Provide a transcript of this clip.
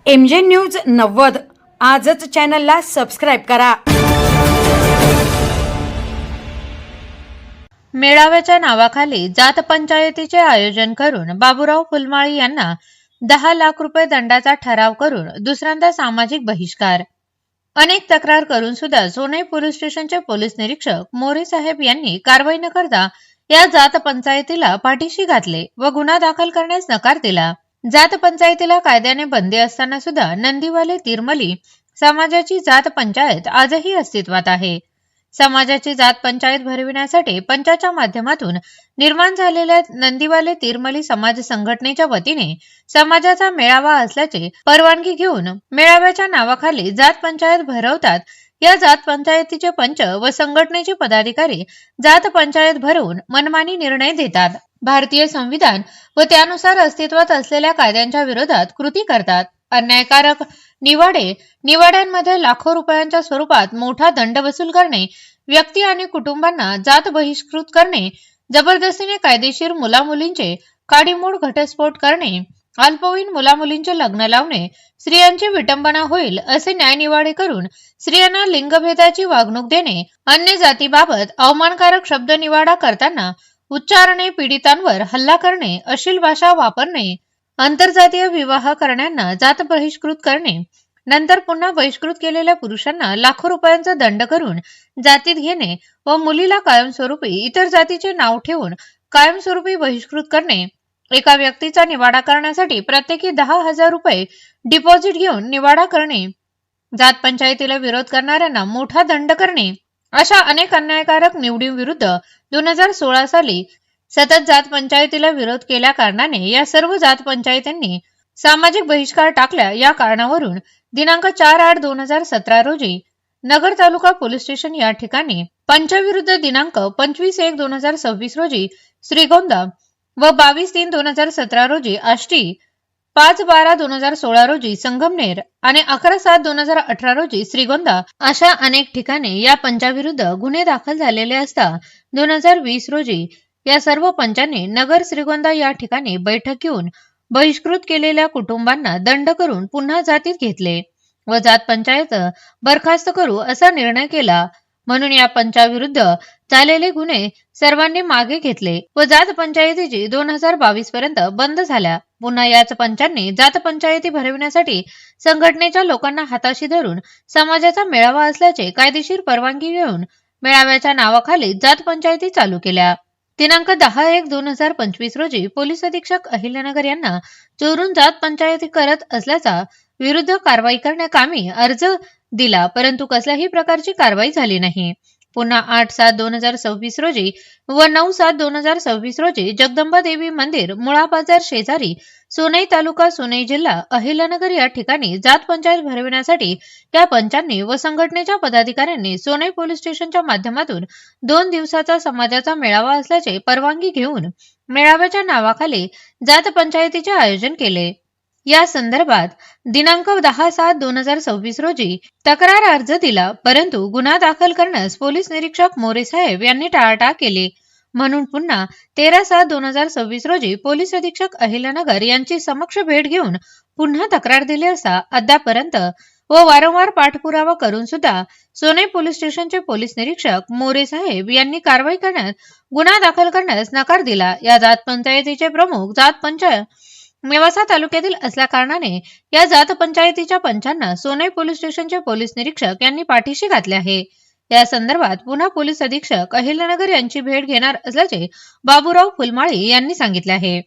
MJ news 90 आजच चॅनलला subscribe करा। मेळाव्याच्या नावाखाली जात पंचायतीचे आयोजन करून बाबूराव फुलमाळी यांना 10 लाख रुपये दंडाचा ठराव करून दुसऱ्यांदा सामाजिक बहिष्कार। अनेक तक्रार करून सुद्धा सोनई पोलीस स्टेशनचे पोलीस निरीक्षक मोरे साहेब यांनी कारवाई न करता या जात पंचायतीला पाठीशी घातले व गुन्हा दाखल करण्यास नकार दिला। जात पंचायतीला कायद्याने बंदी असताना सुद्धा नंदीवाले तिरमली समाजाची जात पंचायत आजही अस्तित्वात आहे। समाजाची जात पंचायत भरविण्यासाठी पंचाच्या माध्यमातून निर्माण झालेल्या नंदीवाले तिरमली समाज संघटनेच्या वतीने समाजाचा मेळावा असल्याचे परवानगी घेऊन मेळाव्याच्या नावाखाली जात पंचायत भरवतात। या जात पंचायतीचे पंच व संघटनेचे पदाधिकारी जात पंचायत भरवून मनमानी निर्णय देतात। भारतीय संविधान व त्यानुसार अस्तित्वात असलेल्या कायद्यांच्या विरोधात कृती करतात। अन्यायकारक निवाड्यांमध्ये लाखो रुपयांच्या स्वरूपात मोठा दंड वसूल करणे, व्यक्ती आणि कुटुंबांना जात बहिष्कृत करणे, जबरदस्तीने कायदेशीर मुलामुलींचे काडीमोड घटस्फोट करणे, अल्पवयीन मुलामुलींचे लग्न लावणे, स्त्रियांची विटंबना होईल असे न्यायनिवाडे करून स्त्रियांना लिंगभेदाची वागणूक देणे, अन्य जातीबाबत अवमानकारक शब्द निवाडा करताना उच्चारणे, पीडितांवर हल्ला करणे, अश्लील भाषा वापरणे, आंतरजातीय विवाह करणाऱ्यांना जात बहिष्कृत करणे, नंतर पुन्हा बहिष्कृत केलेल्या पुरुषांना लाखो रुपयांचा दंड करून जातीत घेणे व मुलीला कायमस्वरूपी इतर जातीचे नाव ठेवून कायमस्वरूपी बहिष्कृत करणे, एका व्यक्तीचा निवाडा करण्यासाठी प्रत्येकी 10,000 रुपये डिपॉझिट घेऊन निवाडा करणे, जात पंचायतीला विरोध करणाऱ्यांना मोठा दंड करणे, अशा अनेक अन्यायकारक निवडींविरुद्ध 2016 साली सतत जात पंचायतीला विरोध केल्या कारणाने या सर्व जात पंचायतींनी सामाजिक बहिष्कार टाकला। या कारणावरून दिनांक 4/8/2017 रोजी नगर तालुका पोलीस स्टेशन या ठिकाणी पंचाविरुद्ध दिनांक 25/1/2026 रोजी श्रीगोंदा व 22/3/2017 रोजी आष्टी, 5/12/2016 रोजी संगमनेर आणि 11/7/2018 रोजी श्रीगोंदा अशा अनेक ठिकाणी या पंचाविरुद्ध गुन्हे दाखल झालेले असता 2020 रोजी या सर्व पंचांनी नगर श्रीगोंदा या ठिकाणी बैठक घेऊन बहिष्कृत केलेल्या कुटुंबांना दंड करून पुन्हा जातीत घेतले व जात पंचायत बरखास्त करू असा निर्णय केला। म्हणून या पंचाविरुद्ध झालेले गुन्हे सर्वांनी मागे घेतले व जात पंचायतीची 2022 पर्यंत बंद झाल्या। पुन्हा याच पंचांनी जात पंचायती भरविण्यासाठी संघटनेच्या लोकांना हाताशी धरून समाजाचा मेळावा असल्याचे कायदेशीर परवानगी घेऊन मेळाव्याच्या नावाखाली जात पंचायती चालू केल्या। दिनांक 10/1/2025 रोजी पोलीस अधीक्षक अहिल्यानगर यांना चोरून जात पंचायती करत असल्याचा विरुद्ध कारवाई करण्याकामी अर्ज दिला, परंतु कसल्याही प्रकारची कारवाई झाली नाही। पुन्हा 8/7/2026 रोजी व 9/7/2026 रोजी जगदंबा देवी मंदिर, मुळा बाजार शेजारी, सोनई तालुका, सोनई जिल्हा, अहिल्यानगर या ठिकाणी जात पंचायत भरविण्यासाठी या पंचांनी व संघटनेच्या पदाधिकाऱ्यांनी सोनई पोलीस स्टेशनच्या माध्यमातून 2 दिवसाचा समाजाचा मेळावा असल्याचे परवानगी घेऊन मेळाव्याच्या नावाखाली जात पंचायतीचे आयोजन केले। या संदर्भात दिनांक 10/7/2026 रोजी तक्रार अर्ज दिला, परंतु गुन्हा दाखल करण्यास पोलीस निरीक्षक मोरे साहेब यांनी टाळाटाळ केली। म्हणून पुन्हा 13/7/2026 रोजी पोलीस अधीक्षक अहिल्यानगर यांची समक्ष भेट घेऊन पुन्हा तक्रार दिली असता अद्यापर्यंत व वारंवार पाठपुरावा करून सुद्धा सोनई पोलीस स्टेशनचे पोलीस निरीक्षक मोरे साहेब यांनी कारवाई करण्यात गुन्हा दाखल करण्यास नकार दिला। या जात पंचायतीचे प्रमुख जात पंच नेवासा तालुक्यातील असल्या कारणाने या जात पंचायतीच्या पंचांना सोनई पोलीस स्टेशनचे पोलीस निरीक्षक यांनी पाठीशी घातले आहे। या संदर्भात पुन्हा पोलीस अधीक्षक अहिल्यानगर यांची भेट घेणार असल्याचे बाबूराव फुलमाळी यांनी सांगितले आहे।